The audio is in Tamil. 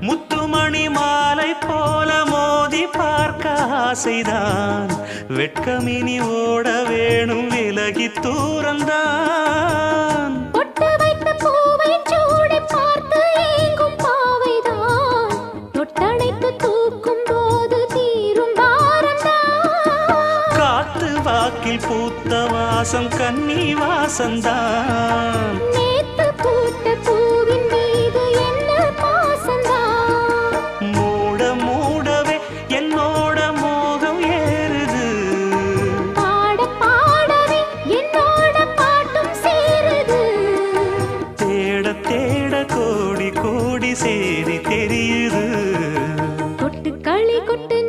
முத்துமணி மாலை போல மோதி பார்க்க ஆசைதான் வெட்கமினி ஓட வேணும் விலகி தூரந்தான் பொட்டு வைத்த பூவை சூடி பார்த்து ஏங்கும் பாவைதான் தொட்டணைத்து தூக்கும் போது தீரும் பாரந்தான் காத்து வாக்கில் பூத்த வாசம் கன்னி வாசந்தான் நேத்து பூத்த பூவின் மீது என்ன பாசந்தான் மூட மூடவே என்னோட மோகம் ஏறுது பாட பாடவே என்னோட பாட்டும் சேருது தேட தேட கோடி கோடி சேரி தெரியுது கொட்டு களி கொட்டு